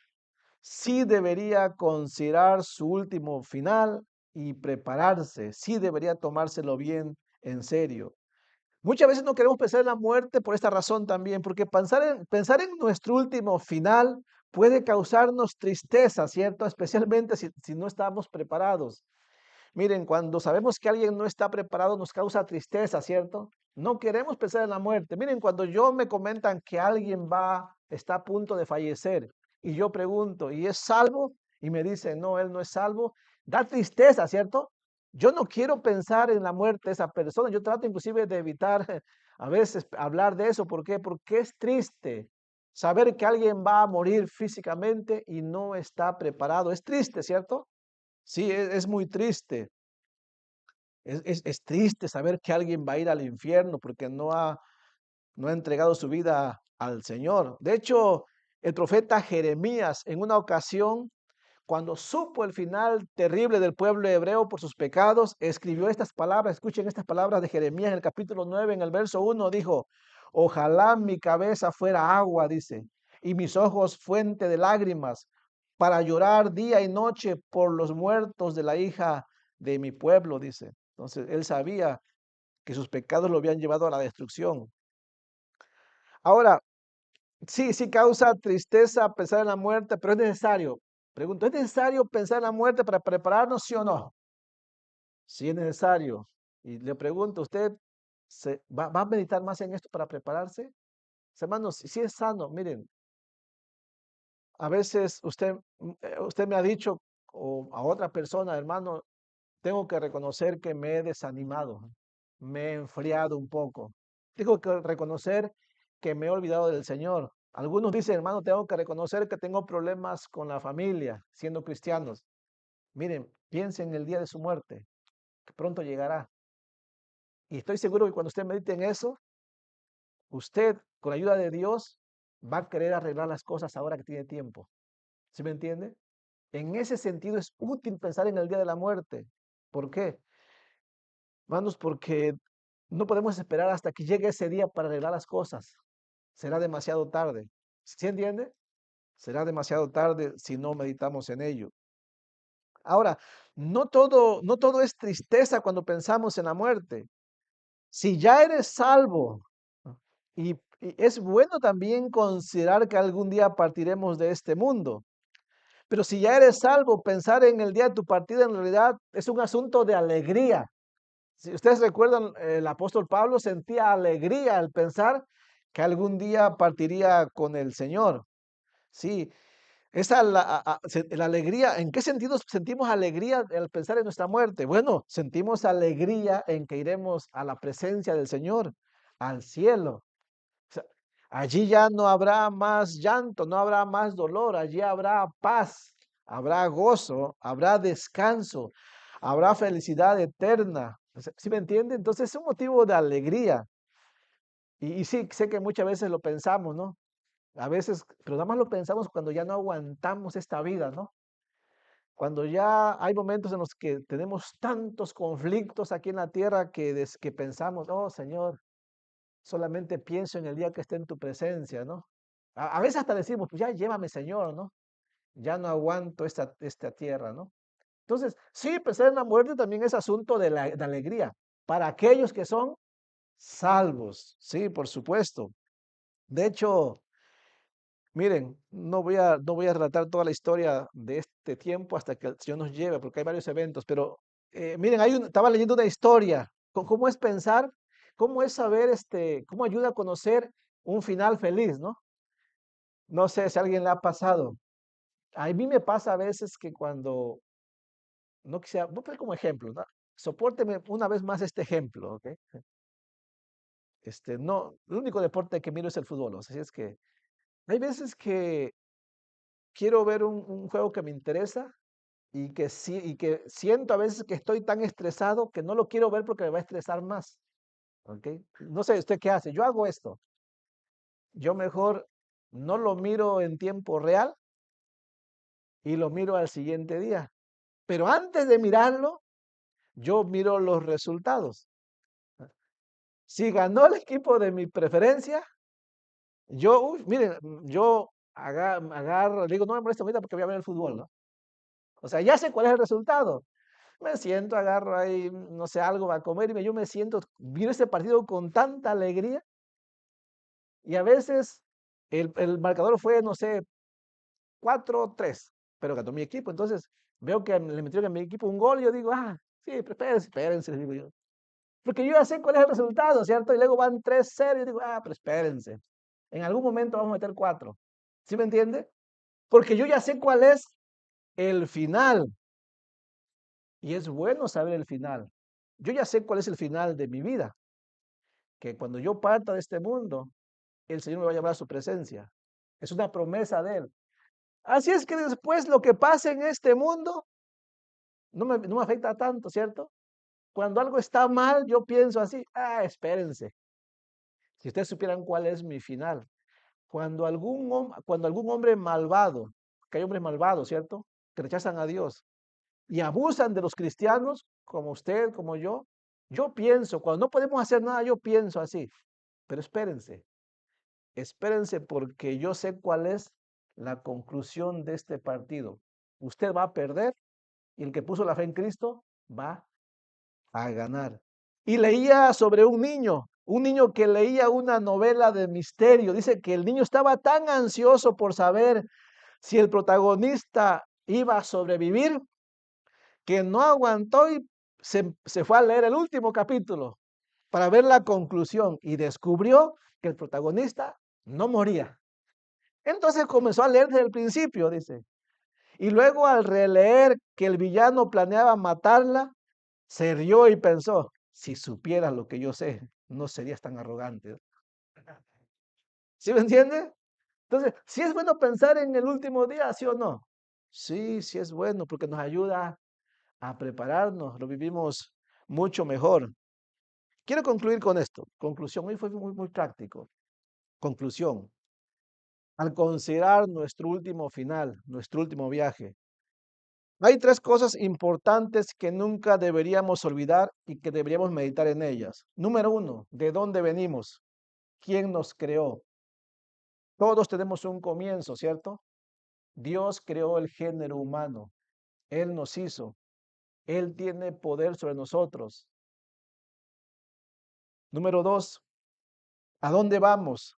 sí debería considerar su último final y prepararse, sí debería tomárselo bien en serio. Muchas veces no queremos pensar en la muerte por esta razón también, porque pensar en nuestro último final puede causarnos tristeza, ¿cierto? Especialmente si no estamos preparados. Miren, cuando sabemos que alguien no está preparado nos causa tristeza, ¿cierto? No queremos pensar en la muerte. Miren, cuando yo me comentan que alguien está a punto de fallecer y yo pregunto, ¿y es salvo? Y me dicen, no, él no es salvo. Da tristeza, ¿cierto? Yo no quiero pensar en la muerte de esa persona. Yo trato inclusive de evitar a veces hablar de eso. ¿Por qué? Porque es triste saber que alguien va a morir físicamente y no está preparado. Es triste, ¿cierto? Sí, es muy triste. Es triste saber que alguien va a ir al infierno porque no ha entregado su vida al Señor. De hecho, el profeta Jeremías en una ocasión, cuando supo el final terrible del pueblo hebreo por sus pecados, escribió estas palabras. Escuchen estas palabras de Jeremías en el capítulo 9, en el verso 1, dijo, ojalá mi cabeza fuera agua, dice, y mis ojos fuente de lágrimas, para llorar día y noche por los muertos de la hija de mi pueblo, dice. Entonces, él sabía que sus pecados lo habían llevado a la destrucción. Ahora, sí, sí causa tristeza pensar en la muerte, pero es necesario. Pregunto, ¿es necesario pensar en la muerte para prepararnos, sí o no? Sí es necesario. Y le pregunto, ¿usted va a meditar más en esto para prepararse? Hermanos, si es sano, miren, a veces usted me ha dicho, o a otra persona, hermano, tengo que reconocer que me he desanimado, me he enfriado un poco. Tengo que reconocer que me he olvidado del Señor. Algunos dicen, hermano, tengo que reconocer que tengo problemas con la familia, siendo cristianos. Miren, piensen en el día de su muerte, que pronto llegará. Y estoy seguro que cuando usted medite en eso, usted, con la ayuda de Dios, va a querer arreglar las cosas ahora que tiene tiempo. ¿Sí me entiende? En ese sentido es útil pensar en el día de la muerte. ¿Por qué? Hermanos, porque no podemos esperar hasta que llegue ese día para arreglar las cosas. Será demasiado tarde. ¿Sí entiende? Será demasiado tarde si no meditamos en ello. Ahora, no todo es tristeza cuando pensamos en la muerte. Si ya eres salvo, y es bueno también considerar que algún día partiremos de este mundo. Pero si ya eres salvo, pensar en el día de tu partida en realidad es un asunto de alegría. Si ustedes recuerdan, el apóstol Pablo sentía alegría al pensar que algún día partiría con el Señor. Sí, la alegría, ¿en qué sentido sentimos alegría al pensar en nuestra muerte? Bueno, sentimos alegría en que iremos a la presencia del Señor, al cielo. O sea, allí ya no habrá más llanto, no habrá más dolor, allí habrá paz, habrá gozo, habrá descanso, habrá felicidad eterna. ¿Sí me entiende? Entonces es un motivo de alegría. Y sí, sé que muchas veces lo pensamos, ¿no? A veces, pero nada más lo pensamos cuando ya no aguantamos esta vida, ¿no? Cuando ya hay momentos en los que tenemos tantos conflictos aquí en la tierra que pensamos, oh Señor, solamente pienso en el día que esté en tu presencia, ¿no? A veces hasta decimos, pues ya llévame, Señor, ¿no? Ya no aguanto esta tierra, ¿no? Entonces, sí, pensar en la muerte también es asunto de alegría para aquellos que son salvos, sí, por supuesto. De hecho, miren, no voy a relatar toda la historia de este tiempo hasta que el Señor nos lleve, porque hay varios eventos, pero miren, estaba leyendo una historia, cómo es pensar, cómo es saber, cómo ayuda a conocer un final feliz, ¿no? No sé si a alguien le ha pasado. A mí me pasa a veces que cuando, no quisiera, voy a poner como ejemplo, ¿no? Sopórteme una vez más este ejemplo, ¿ok? No, el único deporte que miro es el fútbol, así es que hay veces que quiero ver un juego que me interesa y que siento a veces que estoy tan estresado que no lo quiero ver porque me va a estresar más, ¿ok? No sé, ¿usted qué hace? Yo hago esto. Yo mejor no lo miro en tiempo real y lo miro al siguiente día. Pero antes de mirarlo, yo miro los resultados. Si ganó el equipo de mi preferencia, yo, miren, yo agarro, digo, no me molesta ahorita porque voy a ver el fútbol, ¿no? O sea, ya sé cuál es el resultado. Me siento, agarro ahí, no sé, algo a comer y yo me siento, miro este partido con tanta alegría y a veces el marcador fue, no sé, 4-3, pero ganó mi equipo. Entonces veo que le metieron a mi equipo un gol y yo digo, ah, sí, pero espérense, espérense, les digo yo. Porque yo ya sé cuál es el resultado, ¿cierto? Y luego van 3-0 y yo digo, ah, pero espérense. En algún momento vamos a meter 4. ¿Sí me entiende? Porque yo ya sé cuál es el final. Y es bueno saber el final. Yo ya sé cuál es el final de mi vida. Que cuando yo parta de este mundo, el Señor me va a llamar a su presencia. Es una promesa de Él. Así es que después lo que pase en este mundo no me afecta tanto, ¿cierto? Cuando algo está mal, yo pienso así, ah, espérense. Si ustedes supieran cuál es mi final. Cuando algún hombre malvado, que hay hombres malvados, ¿cierto? Que rechazan a Dios y abusan de los cristianos, como usted, como yo pienso, cuando no podemos hacer nada, yo pienso así. Pero espérense porque yo sé cuál es la conclusión de este partido. Usted va a perder y el que puso la fe en Cristo va a ganar. Y leía sobre un niño que leía una novela de misterio. Dice que el niño estaba tan ansioso por saber si el protagonista iba a sobrevivir que no aguantó y se fue a leer el último capítulo para ver la conclusión y descubrió que el protagonista no moría. Entonces comenzó a leer desde el principio, dice. Y luego al releer que el villano planeaba matarla, se rió y pensó, si supieras lo que yo sé, no serías tan arrogante. ¿Sí me entiende? Entonces, si es bueno pensar en el último día, ¿sí o no? Sí, sí es bueno porque nos ayuda a prepararnos, lo vivimos mucho mejor. Quiero concluir con esto. Conclusión, hoy fue muy práctico. Conclusión, al considerar nuestro último final, nuestro último viaje, hay tres cosas importantes que nunca deberíamos olvidar y que deberíamos meditar en ellas. Número uno, ¿de dónde venimos? ¿Quién nos creó? Todos tenemos un comienzo, ¿cierto? Dios creó el género humano. Él nos hizo. Él tiene poder sobre nosotros. Número dos, ¿a dónde vamos?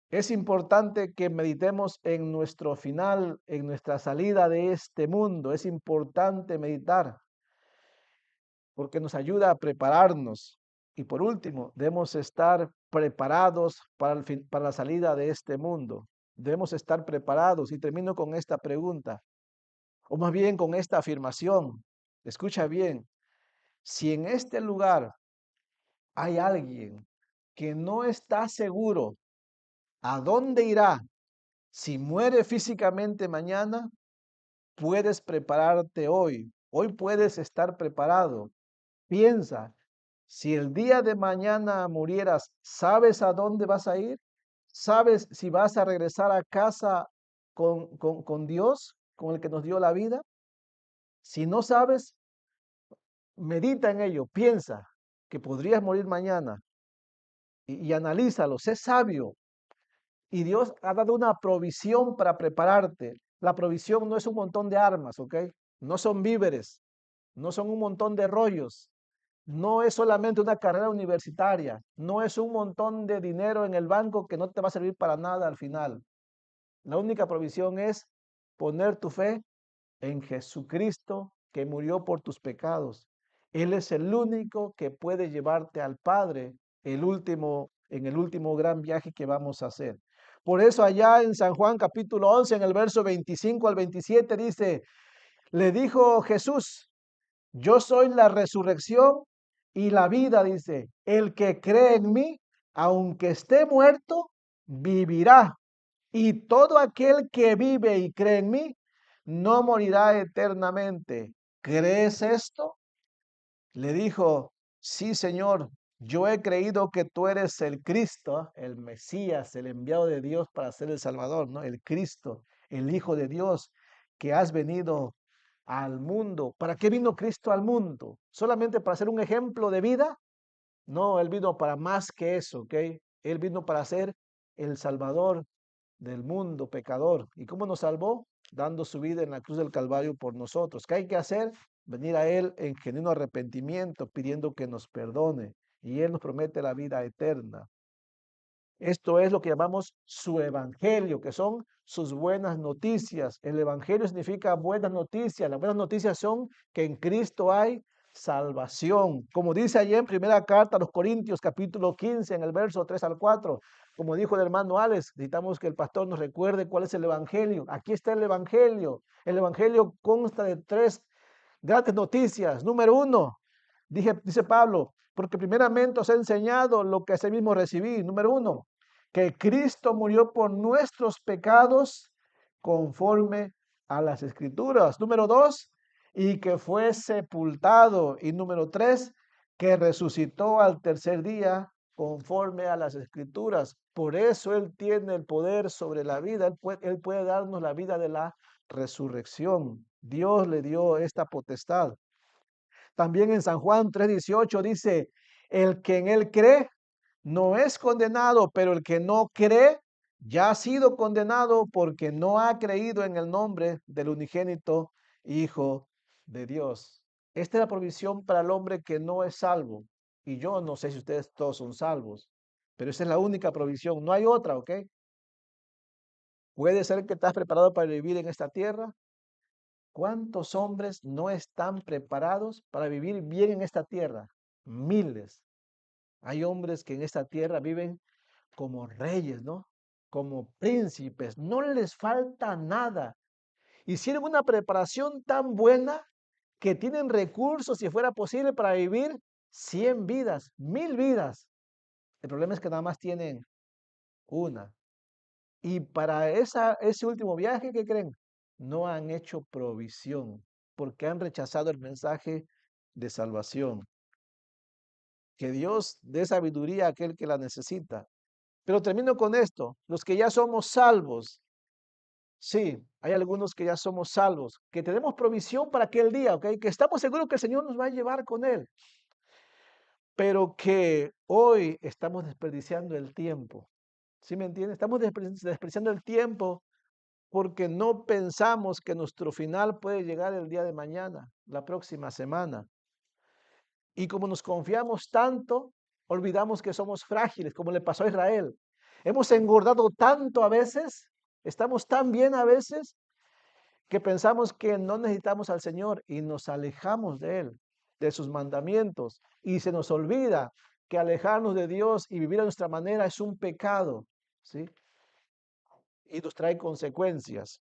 Es importante que meditemos en nuestro final, en nuestra salida de este mundo. Es importante meditar porque nos ayuda a prepararnos. Y por último, debemos estar preparados para la salida de este mundo. Debemos estar preparados. Y termino con esta pregunta, o más bien con esta afirmación. Escucha bien, si en este lugar hay alguien que no está seguro a dónde irá si muere físicamente mañana, puedes prepararte hoy. Hoy puedes estar preparado. Piensa, si el día de mañana murieras, ¿sabes a dónde vas a ir? ¿Sabes si vas a regresar a casa con Dios, con el que nos dio la vida? Si no sabes, medita en ello, piensa que podrías morir mañana y analízalo, sé sabio. Y Dios ha dado una provisión para prepararte. La provisión no es un montón de armas, ¿ok? No son víveres, no son un montón de rollos, no es solamente una carrera universitaria, no es un montón de dinero en el banco que no te va a servir para nada al final. La única provisión es poner tu fe en Jesucristo que murió por tus pecados. Él es el único que puede llevarte al Padre en el último gran viaje que vamos a hacer. Por eso allá en San Juan capítulo 11, en el verso 25 al 27 dice, le dijo Jesús, yo soy la resurrección y la vida, dice, el que cree en mí, aunque esté muerto, vivirá. Y todo aquel que vive y cree en mí, no morirá eternamente. ¿Crees esto? Le dijo, sí, Señor, yo he creído que tú eres el Cristo, el Mesías, el enviado de Dios para ser el Salvador, ¿no? El Cristo, el Hijo de Dios, que has venido al mundo. ¿Para qué vino Cristo al mundo? ¿Solamente para ser un ejemplo de vida? No, Él vino para más que eso, ¿ok? Él vino para ser el Salvador del mundo pecador. ¿Y cómo nos salvó? Dando su vida en la cruz del Calvario por nosotros. ¿Qué hay que hacer? Venir a Él en genuino arrepentimiento, pidiendo que nos perdone. Y Él nos promete la vida eterna. Esto es lo que llamamos su evangelio, que son sus buenas noticias. El evangelio significa buenas noticias. Las buenas noticias son que en Cristo hay salvación. Como dice allí en primera carta a los Corintios, capítulo 15, en el verso 3 al 4, como dijo el hermano Alex, necesitamos que el pastor nos recuerde cuál es el evangelio. Aquí está el evangelio. El evangelio consta de tres grandes noticias. Número uno, dice Pablo, porque primeramente os he enseñado lo que asimismo recibí. Número uno, que Cristo murió por nuestros pecados conforme a las Escrituras. Número dos, y que fue sepultado. Y número tres, que resucitó al tercer día conforme a las Escrituras. Por eso Él tiene el poder sobre la vida. Él puede darnos la vida de la resurrección. Dios le dio esta potestad. También en San Juan 3:18 dice, el que en Él cree no es condenado, pero el que no cree ya ha sido condenado porque no ha creído en el nombre del unigénito Hijo de Dios. Esta es la provisión para el hombre que no es salvo. Y yo no sé si ustedes todos son salvos, pero esa es la única provisión. No hay otra, ¿ok? Puede ser que estás preparado para vivir en esta tierra. ¿Cuántos hombres no están preparados para vivir bien en esta tierra? Miles. Hay hombres que en esta tierra viven como reyes, ¿no? Como príncipes. No les falta nada. Hicieron una preparación tan buena que tienen recursos, si fuera posible, para vivir 100 vidas, 1000 vidas. El problema es que nada más tienen una. Y para ese último viaje, ¿qué creen? No han hecho provisión porque han rechazado el mensaje de salvación. Que Dios dé sabiduría a aquel que la necesita. Pero termino con esto. Los que ya somos salvos, sí, hay algunos que ya somos salvos, que tenemos provisión para aquel día, ¿ok? Que estamos seguros que el Señor nos va a llevar con Él, pero que hoy estamos desperdiciando el tiempo. ¿Sí me entienden? Estamos desperdiciando el tiempo porque no pensamos que nuestro final puede llegar el día de mañana, la próxima semana. Y como nos confiamos tanto, olvidamos que somos frágiles, como le pasó a Israel. Hemos engordado tanto a veces, estamos tan bien a veces, que pensamos que no necesitamos al Señor y nos alejamos de Él, de sus mandamientos. Y se nos olvida que alejarnos de Dios y vivir a nuestra manera es un pecado, ¿sí? Y nos trae consecuencias.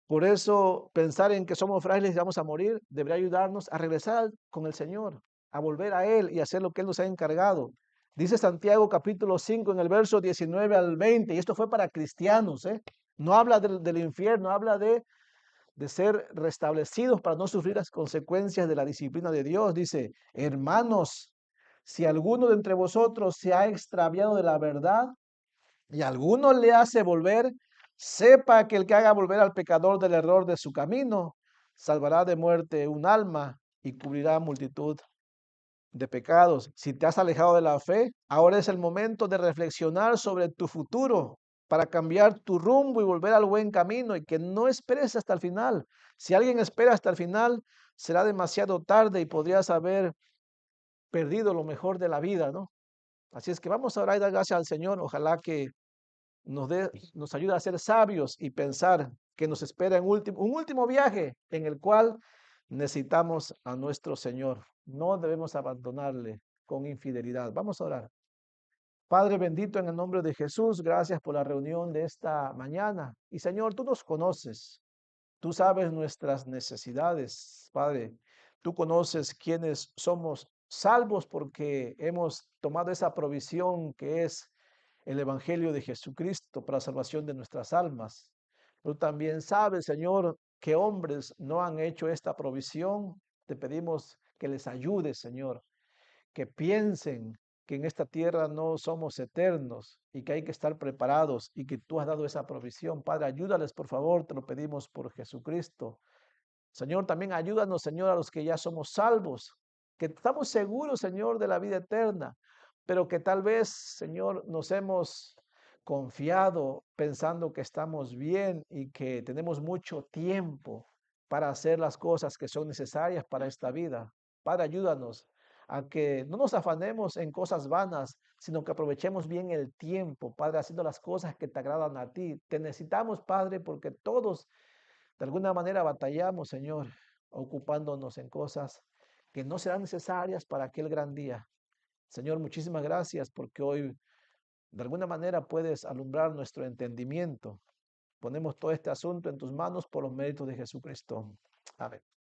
Por eso, pensar en que somos frágiles y vamos a morir debería ayudarnos a regresar con el Señor, a volver a Él y hacer lo que Él nos ha encargado. Dice Santiago capítulo 5 en el verso 19 al 20, y esto fue para cristianos, ¿eh? No habla del infierno, habla de ser restablecidos para no sufrir las consecuencias de la disciplina de Dios. Dice, hermanos, si alguno de entre vosotros se ha extraviado de la verdad, y alguno le hace volver, sepa que el que haga volver al pecador del error de su camino, salvará de muerte un alma y cubrirá multitud de pecados. Si te has alejado de la fe, ahora es el momento de reflexionar sobre tu futuro para cambiar tu rumbo y volver al buen camino y que no esperes hasta el final. Si alguien espera hasta el final, será demasiado tarde y podrías haber perdido lo mejor de la vida, ¿no? Así es que vamos a orar y dar gracias al Señor. Ojalá que nos ayuda a ser sabios y pensar que nos espera un último viaje en el cual necesitamos a nuestro Señor. No debemos abandonarle con infidelidad. Vamos a orar. Padre bendito, en el nombre de Jesús, gracias por la reunión de esta mañana. Y Señor, tú nos conoces. Tú sabes nuestras necesidades, Padre. Tú conoces quiénes somos salvos porque hemos tomado esa provisión que es el Evangelio de Jesucristo para la salvación de nuestras almas. Tú también sabes, Señor, que hombres no han hecho esta provisión. Te pedimos que les ayudes, Señor, que piensen que en esta tierra no somos eternos y que hay que estar preparados y que tú has dado esa provisión. Padre, ayúdales, por favor, te lo pedimos por Jesucristo. Señor, también ayúdanos, Señor, a los que ya somos salvos, que estamos seguros, Señor, de la vida eterna. pero que tal vez, Señor, nos hemos confiado pensando que estamos bien y que tenemos mucho tiempo para hacer las cosas que son necesarias para esta vida. Padre, ayúdanos a que no nos afanemos en cosas vanas, sino que aprovechemos bien el tiempo, Padre, haciendo las cosas que te agradan a ti. Te necesitamos, Padre, porque todos de alguna manera batallamos, Señor, ocupándonos en cosas que no serán necesarias para aquel gran día. Señor, muchísimas gracias porque hoy de alguna manera puedes alumbrar nuestro entendimiento. Ponemos todo este asunto en tus manos por los méritos de Jesucristo. Amén.